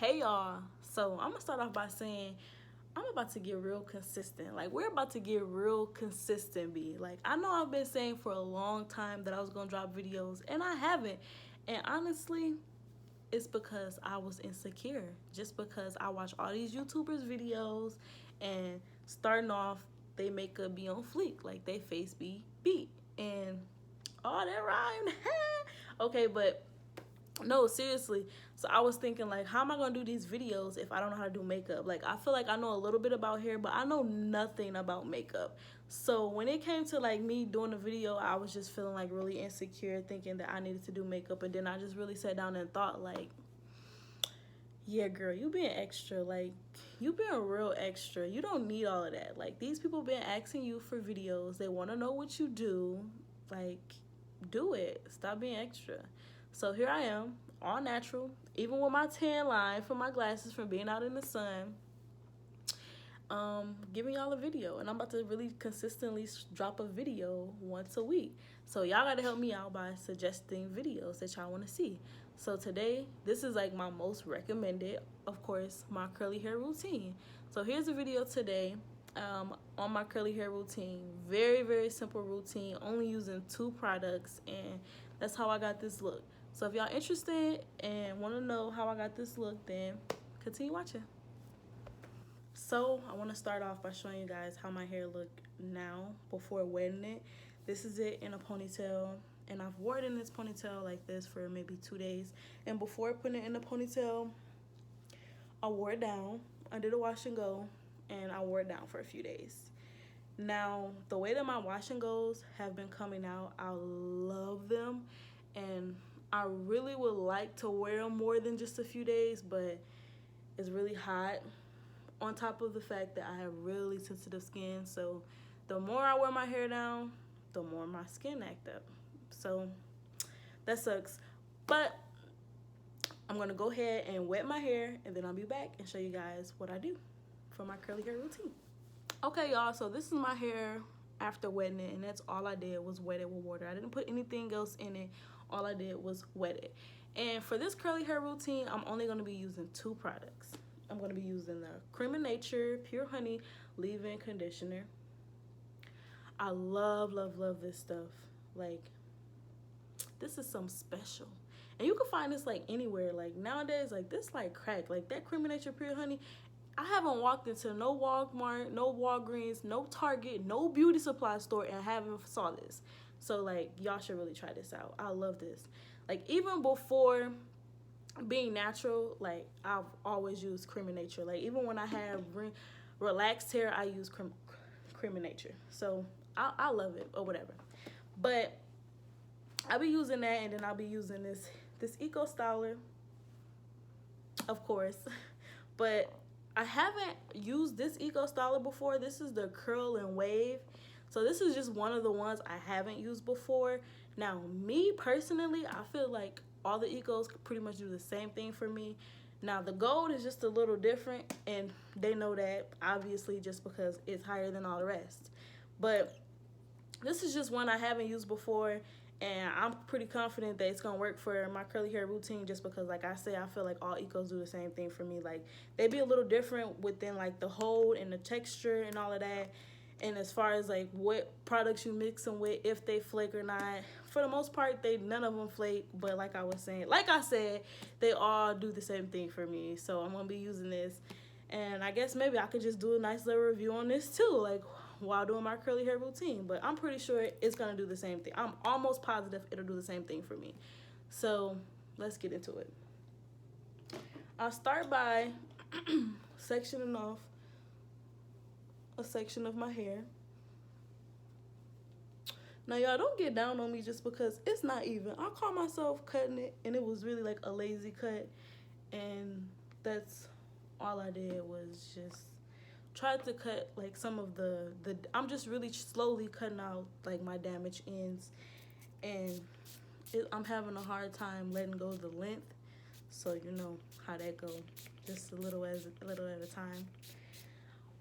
Hey y'all, so I'm gonna start off by saying I'm about to get real consistent. Like, we're about to get real consistent, like, I know I've been saying for a long time that I was gonna drop videos, and I haven't. And honestly, it's because I was insecure. Just because I watch all these YouTubers videos, and starting off, they makeup be on fleek, like they face be beat, and all that rhyme. Okay, but no, seriously. So I was thinking, like, how am I gonna do these videos if I don't know how to do makeup? Like, I feel like I know a little bit about hair, but I know nothing about makeup. So when it came to like me doing the video, I was just feeling like really insecure, thinking that I needed to do makeup. And then I just really sat down and thought, like, yeah, girl, you being extra. Like, you being real extra. You don't need all of that. Like, these people been asking you for videos. They want to know what you do. Like, do it. Stop being extra. So here I am, all natural, even with my tan line from my glasses from being out in the sun. Giving y'all a video, and I'm about to really consistently drop a video once a week. So y'all gotta help me out by suggesting videos that y'all want to see. So today, this is like my most recommended, of course, my curly hair routine. So here's a video today on my curly hair routine. Very, very simple routine, only using 2 products, and that's how I got this look. So if y'all interested and want to know how I got this look, then continue watching. So I want to start off by showing you guys how my hair look now before wetting it. This is it in a ponytail, and I've worn it in this ponytail like this for maybe 2 days. And before putting it in the ponytail, I wore it down. I did a wash and go, and I wore it down for a few days. Now, the way that my wash and goes have been coming out, I love them, and I really would like to wear them more than just a few days, but it's really hot, on top of the fact that I have really sensitive skin. So the more I wear my hair down, the more my skin act up. So that sucks. But I'm gonna go ahead and wet my hair, and then I'll be back and show you guys what I do for my curly hair routine. Okay, y'all, so this is my hair after wetting it, and that's all I did was wet it with water. I didn't put anything else in it. All I did was wet it. And for this curly hair routine, I'm only gonna be using 2 products. I'm going to be using the Creme of Nature Pure Honey Leave-In Conditioner. I love, love, love this stuff. Like, this is some special. And you can find this, like, anywhere. Like, nowadays, like, this, like, crack. Like, that Creme of Nature Pure Honey, I haven't walked into no Walmart, no Walgreens, no Target, no beauty supply store, and haven't saw this. So, like, y'all should really try this out. I love this. Like, even before being natural, like, I've always used Creme of Nature. Like, even when I have relaxed hair, I use Creme of Nature. So I love it, or whatever. But I'll be using that, and then I'll be using this Eco Styler, of course. But I haven't used this Eco Styler before. This is the Curl and Wave. So this is just one of the ones I haven't used before. Now, me personally, I feel like all the Ecos pretty much do the same thing for me. Now, the gold is just a little different, and they know that, obviously, just because it's higher than all the rest. But this is just one I haven't used before, and I'm pretty confident that it's going to work for my curly hair routine, just because, like I say, I feel like all Ecos do the same thing for me. Like, they be a little different within, like, the hold and the texture and all of that. And as far as, like, what products you mix them with, if they flake or not, for the most part, none of them flake. But like I said, they all do the same thing for me. So I'm going to be using this. And I guess maybe I could just do a nice little review on this too, like, while doing my curly hair routine. But I'm pretty sure it's going to do the same thing. I'm almost positive it'll do the same thing for me. So let's get into it. I'll start by sectioning off a section of my hair. Now, y'all, don't get down on me just because it's not even. I caught myself cutting it, and it was really like a lazy cut, and that's all I did was just tried to cut like some of the I'm just really slowly cutting out like my damaged ends, and I'm having a hard time letting go of the length, so you know how that goes, just a little at a time.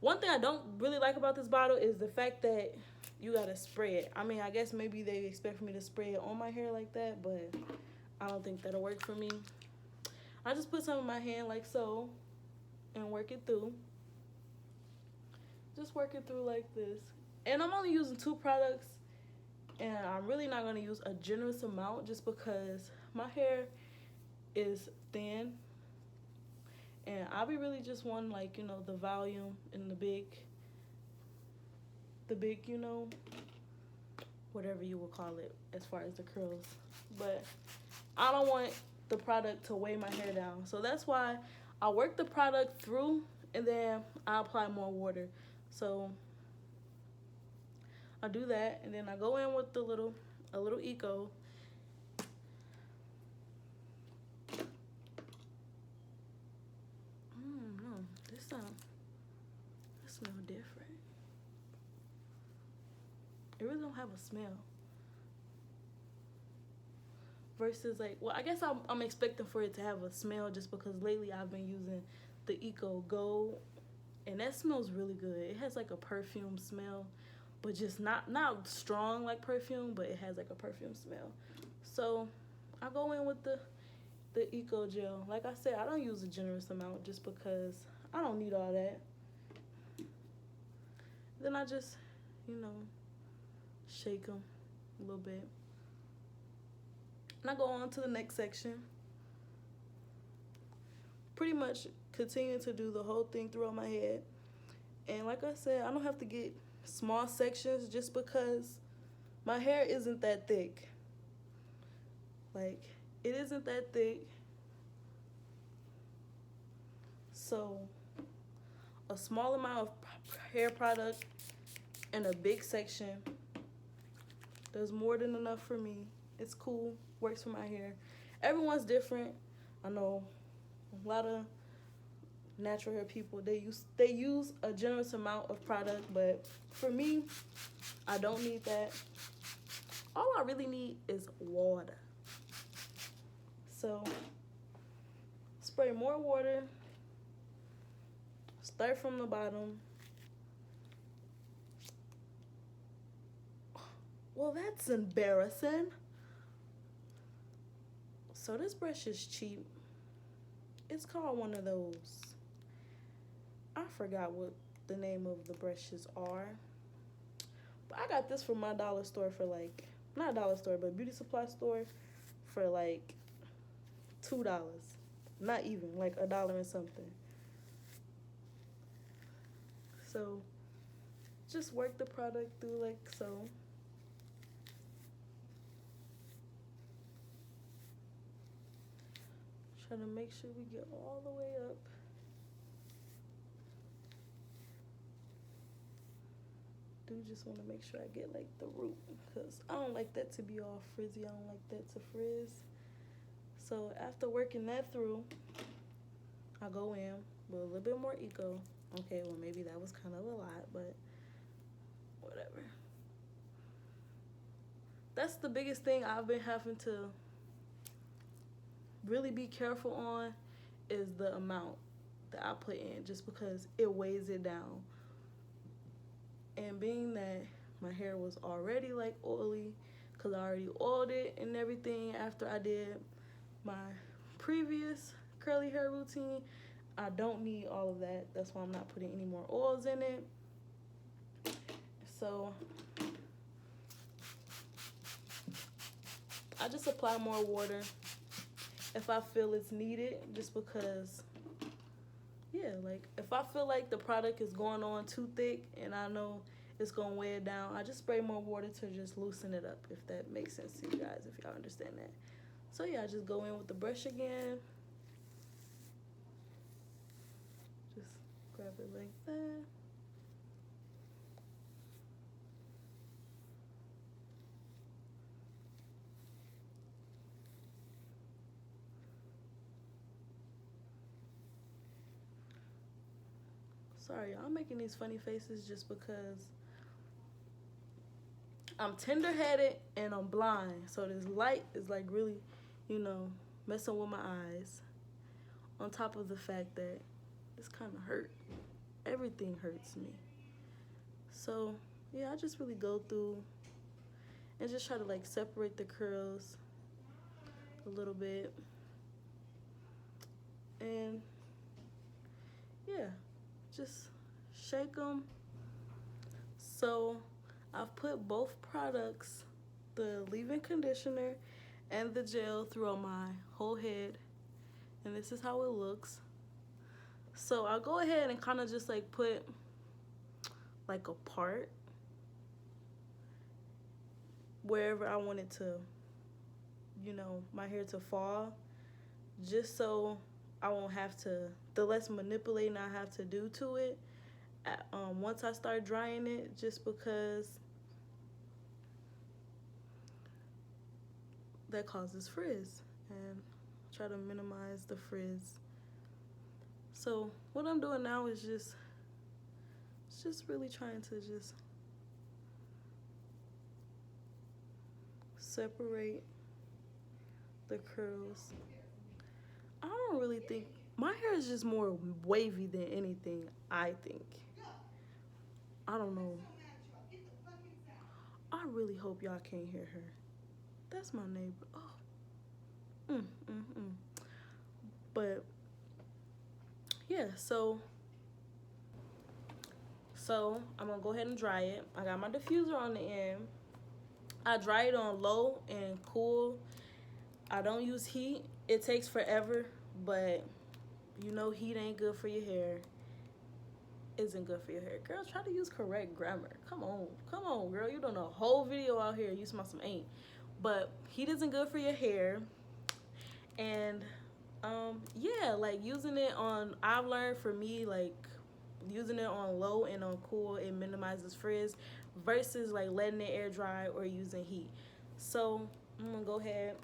One thing I don't really like about this bottle is the fact that you gotta spray it. I mean, I guess maybe they expect for me to spray it on my hair like that, but I don't think that'll work for me. I just put some in my hand like so and work it through. Just work it through like this. And I'm only using 2 products, and I'm really not going to use a generous amount just because my hair is thin, and I'll be really just wanting, like, you know, the volume and the big, you know, whatever you will call it as far as the curls. But I don't want the product to weigh my hair down. So that's why I work the product through and then I apply more water. So I do that, and then I go in with a little Eco. This smell different. It really don't have a smell. Versus like, well, I guess I'm expecting for it to have a smell just because lately I've been using the Eco Gold, and that smells really good. It has like a perfume smell, but just not strong like perfume, but it has like a perfume smell. So I go in with the Eco Gel. Like I said, I don't use a generous amount just because I don't need all that. Then I just, you know, shake them a little bit. And I go on to the next section. Pretty much continue to do the whole thing throughout my head. And like I said, I don't have to get small sections just because my hair isn't that thick. Like, it isn't that thick. So a small amount of hair product in a big section does more than enough for me. It's cool, works for my hair. Everyone's different. I know a lot of natural hair people, they use a generous amount of product, but for me, I don't need that. All I really need is water. So spray more water, start from the bottom. Well, that's embarrassing. So this brush is cheap. It's called one of those, I forgot what the name of the brushes are, but I got this from my dollar store for like, not dollar store, but beauty supply store for like $2. Not even, like $1 and something. So just work the product through like so. Try to make sure we get all the way up. Do just want to make sure I get like the root, because I don't like that to be all frizzy. I don't like that to frizz. So after working that through, I go in with a little bit more Eco. Okay, well, maybe that was kind of a lot, but whatever. That's the biggest thing I've been having to really be careful on, is the amount that I put in, just because it weighs it down. And being that my hair was already like oily, because I already oiled it and everything after I did my previous curly hair routine, I don't need all of that. That's why I'm not putting any more oils in it. So I just apply more water if I feel it's needed, just because, yeah, like if I feel like the product is going on too thick and I know it's gonna weigh it down, I just spray more water to just loosen it up, if that makes sense to you guys, if y'all understand that. So yeah, I just go in with the brush again. Just grab it like that. Sorry, y'all, I'm making these funny faces just because I'm tender-headed and I'm blind. So this light is like really, you know, messing with my eyes. On top of the fact that this kind of hurt. Everything hurts me. So yeah, I just really go through and just try to like separate the curls a little bit. just shake them. So I've put both products, the leave-in conditioner and the gel, throughout my whole head, and this is how it looks. So I'll go ahead and kind of just like put like a part wherever I want it to, you know, my hair to fall, just so I won't have to, the less manipulating I have to do to it once I start drying it, just because that causes frizz, and try to minimize the frizz. So what I'm doing now is just really trying to just separate the curls. I don't really think, my hair is just more wavy than anything, I think. I don't know. I really hope y'all can't hear her. That's my neighbor. Oh. But yeah, so I'm gonna go ahead and dry it. I got my diffuser on the end. I dry it on low and cool. I don't use heat. It takes forever, but you know heat ain't good for your hair. Isn't good for your hair. Girl, try to use correct grammar. Come on, girl. You done a whole video out here. You smell some ain't. But heat isn't good for your hair. And yeah, like using it on, I've learned for me, like using it on low and on cool, it minimizes frizz versus like letting it air dry or using heat. So I'm gonna go ahead,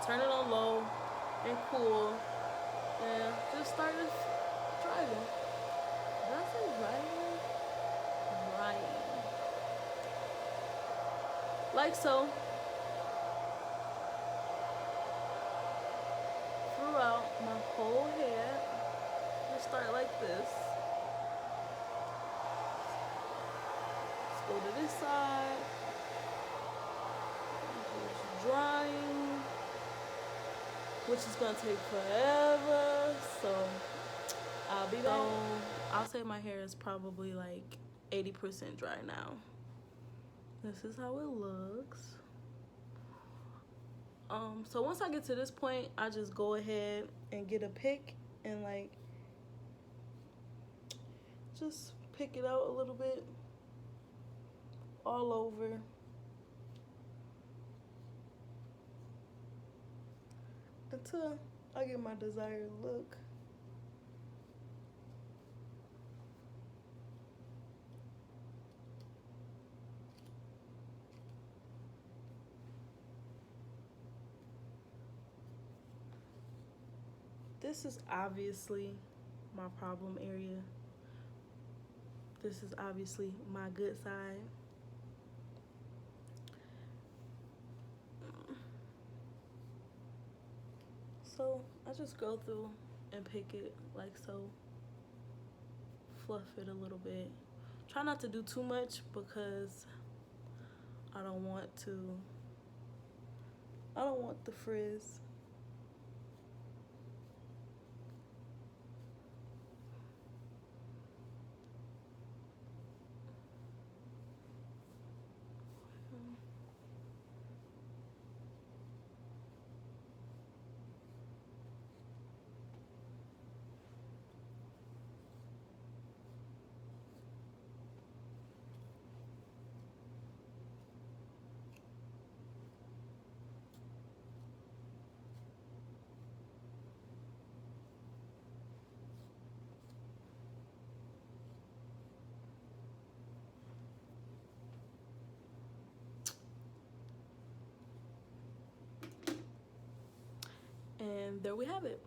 turn it on low and cool, and just start driving. Did I say driving? Drying. Like so. Throughout my whole head. Just start like this. Let's go to this side. It's drying, which is gonna take forever. So I'll be back. I'll say my hair is probably like 80% dry now. This is how it looks. So once I get to this point, I just go ahead and get a pick and like just pick it out a little bit all over. Until I get my desired look. This is obviously my problem area. This is obviously my good side. So I just go through and pick it like so. Fluff it a little bit. Try not to do too much because I don't want the frizz. And there we have it.